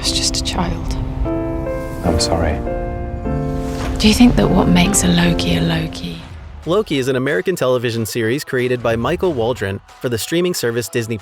was just a child. I'm sorry. Do you think that what makes a Loki? Loki is an American television series created by Michael Waldron for the streaming service Disney+.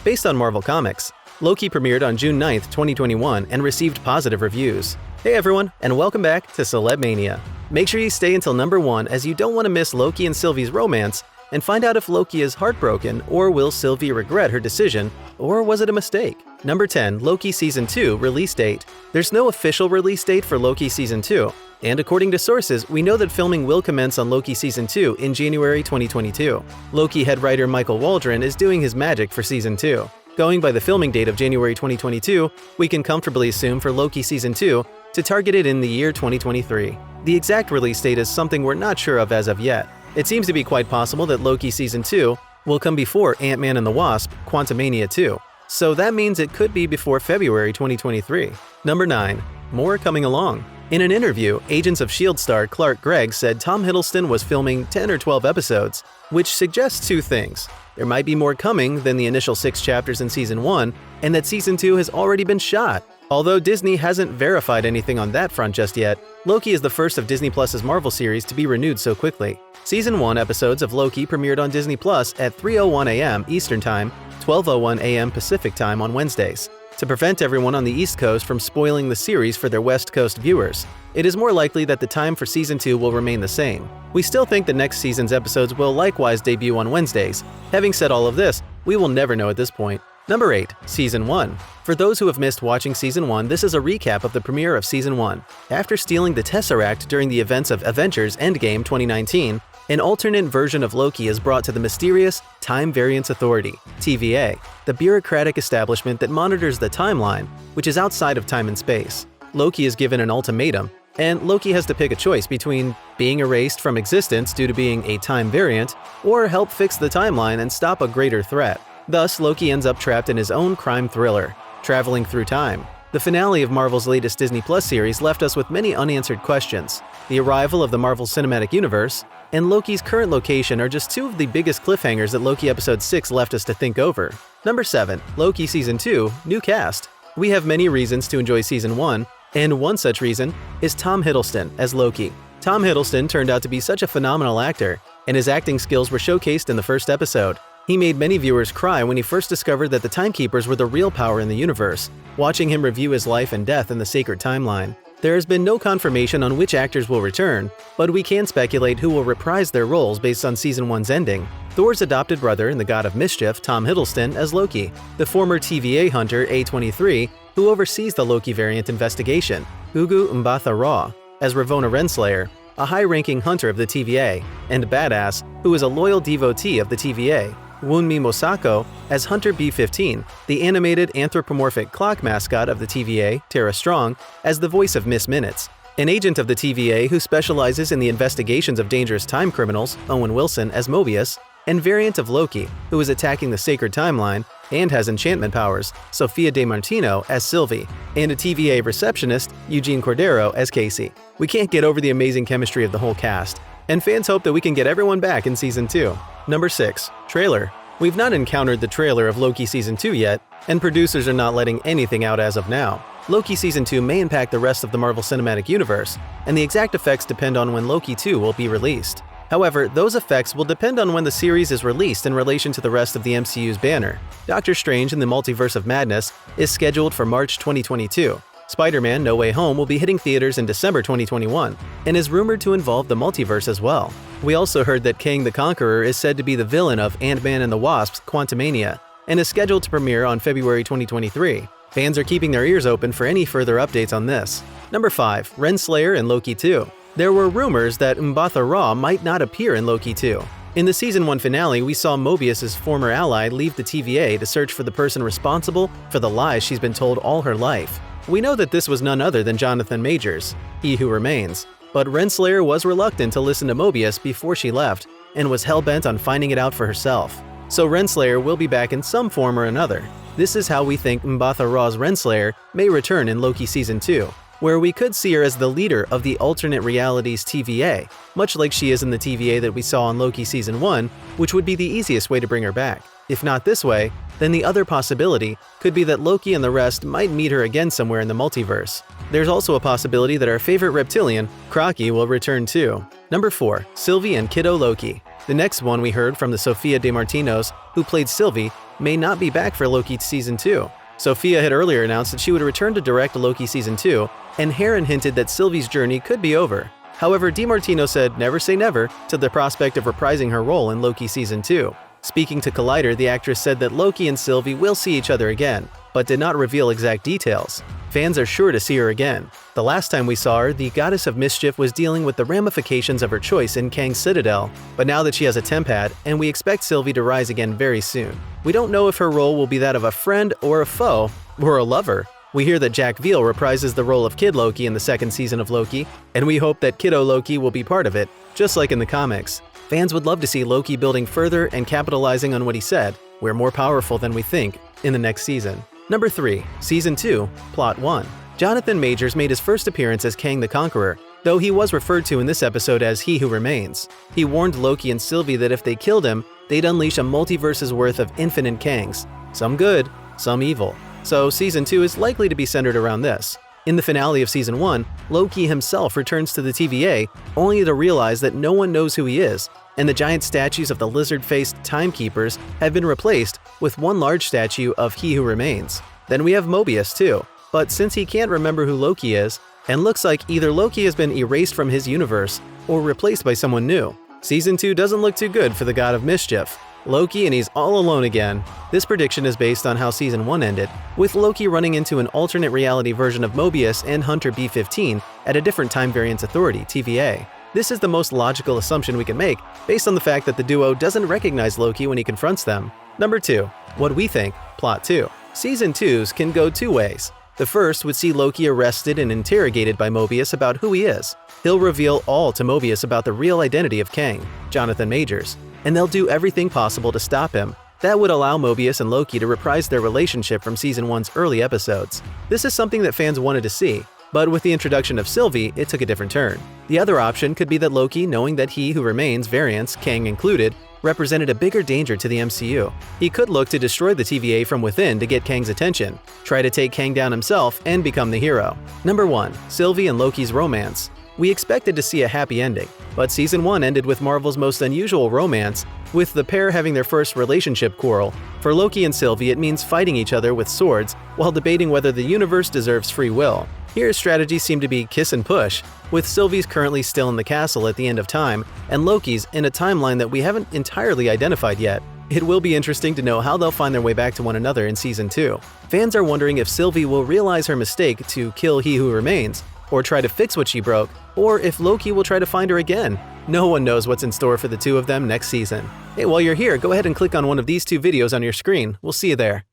Based on Marvel Comics, Loki premiered on June 9, 2021 and received positive reviews. Hey everyone, and welcome back to Celeb Mania. Make sure you stay until number 1 as you don't want to miss Loki and Sylvie's romance and find out if Loki is heartbroken or will Sylvie regret her decision, or was it a mistake? Number 10, Loki Season 2 release date. There's no official release date for Loki Season 2, and according to sources, we know that filming will commence on Loki Season 2 in January 2022. Loki head writer Michael Waldron is doing his magic for Season 2. Going by the filming date of January 2022, we can comfortably assume for Loki Season 2 to target it in the year 2023. The exact release date is something we're not sure of as of yet. It seems to be quite possible that Loki Season 2 will come before Ant-Man and the Wasp: Quantumania 2, so that means it could be before February 2023. Number 9. More coming along. In an interview, Agents of S.H.I.E.L.D. star Clark Gregg said Tom Hiddleston was filming 10 or 12 episodes, which suggests two things. There might be more coming than the initial 6 chapters in Season 1, and that Season 2 has already been shot. Although Disney hasn't verified anything on that front just yet, Loki is the first of Disney Plus's Marvel series to be renewed so quickly. Season 1 episodes of Loki premiered on Disney Plus at 3:01 a.m. Eastern Time, 12:01 a.m. Pacific Time on Wednesdays. To prevent everyone on the East Coast from spoiling the series for their West Coast viewers, it is more likely that the time for Season 2 will remain the same. We still think the next season's episodes will likewise debut on Wednesdays. Having said all of this, we will never know at this point. Number 8. Season 1. For those who have missed watching Season 1, this is a recap of the premiere of Season 1. After stealing the Tesseract during the events of Avengers Endgame 2019, an alternate version of Loki is brought to the mysterious Time Variance Authority, TVA, the bureaucratic establishment that monitors the timeline, which is outside of time and space. Loki is given an ultimatum, and Loki has to pick a choice between being erased from existence due to being a time variant, or help fix the timeline and stop a greater threat. Thus, Loki ends up trapped in his own crime thriller, traveling through time. The finale of Marvel's latest Disney Plus series left us with many unanswered questions. The arrival of the Marvel Cinematic Universe and Loki's current location are just two of the biggest cliffhangers that Loki Episode 6 left us to think over. Number 7. Loki Season 2 New Cast. We have many reasons to enjoy Season 1, and one such reason is Tom Hiddleston as Loki. Tom Hiddleston turned out to be such a phenomenal actor, and his acting skills were showcased in the first episode. He made many viewers cry when he first discovered that the Timekeepers were the real power in the universe, watching him review his life and death in the sacred timeline. There has been no confirmation on which actors will return, but we can speculate who will reprise their roles based on Season 1's ending. Thor's adopted brother and the god of mischief, Tom Hiddleston, as Loki, the former TVA hunter A23, who oversees the Loki variant investigation, Gugu Mbatha-Raw, as Ravonna Renslayer, a high-ranking hunter of the TVA, and Badass, who is a loyal devotee of the TVA. Wunmi Mosako as Hunter B-15, the animated anthropomorphic clock mascot of the TVA, Tara Strong, as the voice of Miss Minutes. An agent of the TVA who specializes in the investigations of dangerous time criminals, Owen Wilson as Mobius, and variant of Loki, who is attacking the sacred timeline and has enchantment powers, Sophia De Martino as Sylvie, and a TVA receptionist, Eugene Cordero as Casey. We can't get over the amazing chemistry of the whole cast, and fans hope that we can get everyone back in Season 2. Number 6. Trailer. We've not encountered the trailer of Loki Season 2 yet, and producers are not letting anything out as of now. Loki Season 2 may impact the rest of the Marvel Cinematic Universe, and the exact effects depend on when Loki 2 will be released. However, those effects will depend on when the series is released in relation to the rest of the MCU's banner. Doctor Strange in the Multiverse of Madness is scheduled for March 2022. Spider-Man: No Way Home will be hitting theaters in December 2021, and is rumored to involve the multiverse as well. We also heard that Kang the Conqueror is said to be the villain of Ant-Man and the Wasp's Quantumania, and is scheduled to premiere on February 2023. Fans are keeping their ears open for any further updates on this. Number 5. Renslayer and Loki 2. There were rumors that Mbatha-Raw might not appear in Loki 2. In the Season 1 finale, we saw Mobius' former ally leave the TVA to search for the person responsible for the lies she's been told all her life. We know that this was none other than Jonathan Majors, He Who Remains, but Renslayer was reluctant to listen to Mobius before she left, and was hell-bent on finding it out for herself. So Renslayer will be back in some form or another. This is how we think Mbatha-Raw's Renslayer may return in Loki Season 2, where we could see her as the leader of the alternate realities TVA, much like she is in the TVA that we saw in Loki Season 1, which would be the easiest way to bring her back. If not this way, then the other possibility could be that Loki and the rest might meet her again somewhere in the multiverse. There's also a possibility that our favorite reptilian, Crocky, will return too. Number 4. Sylvie and Kido Loki. The next one we heard from the Sofia de Martinos, who played Sylvie, may not be back for Loki Season 2. Sofia had earlier announced that she would return to direct Loki Season 2, and Heron hinted that Sylvie's journey could be over. However, DiMartino said never say never to the prospect of reprising her role in Loki Season 2. Speaking to Collider, the actress said that Loki and Sylvie will see each other again, but did not reveal exact details. Fans are sure to see her again. The last time we saw her, the Goddess of Mischief was dealing with the ramifications of her choice in Kang's Citadel, but now that she has a tempad, and we expect Sylvie to rise again very soon. We don't know if her role will be that of a friend or a foe, or a lover. We hear that Jack Veal reprises the role of Kid Loki in the second season of Loki, and we hope that Kiddo Loki will be part of it, just like in the comics. Fans would love to see Loki building further and capitalizing on what he said, "We're more powerful than we think," in the next season. Number 3. Season 2, Plot 1. Jonathan Majors made his first appearance as Kang the Conqueror, though he was referred to in this episode as He Who Remains. He warned Loki and Sylvie that if they killed him, they'd unleash a multiverse's worth of infinite Kangs, some good, some evil. So Season 2 is likely to be centered around this. In the finale of Season 1, Loki himself returns to the TVA, only to realize that no one knows who he is, and the giant statues of the lizard-faced timekeepers have been replaced with one large statue of He Who Remains. Then we have Mobius too, but since he can't remember who Loki is, and looks like either Loki has been erased from his universe or replaced by someone new. Season 2 doesn't look too good for the God of Mischief. Loki and he's all alone again. This prediction is based on how Season 1 ended, with Loki running into an alternate reality version of Mobius and Hunter B-15 at a different time variance authority, TVA. This is the most logical assumption we can make, based on the fact that the duo doesn't recognize Loki when he confronts them. Number 2. What we think, Plot 2. Season 2s can go two ways. The first would see Loki arrested and interrogated by Mobius about who he is. He'll reveal all to Mobius about the real identity of Kang, Jonathan Majors, and they'll do everything possible to stop him. That would allow Mobius and Loki to reprise their relationship from Season 1's early episodes. This is something that fans wanted to see, but with the introduction of Sylvie, it took a different turn. The other option could be that Loki, knowing that He Who Remains variants, Kang included, represented a bigger danger to the MCU. He could look to destroy the TVA from within to get Kang's attention, try to take Kang down himself, and become the hero. Number 1. Sylvie and Loki's romance. We expected to see a happy ending, but Season 1 ended with Marvel's most unusual romance, with the pair having their first relationship quarrel. For Loki and Sylvie, it means fighting each other with swords while debating whether the universe deserves free will. Here, strategies seem to be kiss and push, with Sylvie's currently still in the castle at the end of time, and Loki's in a timeline that we haven't entirely identified yet. It will be interesting to know how they'll find their way back to one another in Season 2. Fans are wondering if Sylvie will realize her mistake to kill He Who Remains, or try to fix what she broke, or if Loki will try to find her again. No one knows what's in store for the two of them next season. Hey, while you're here, go ahead and click on one of these two videos on your screen. We'll see you there.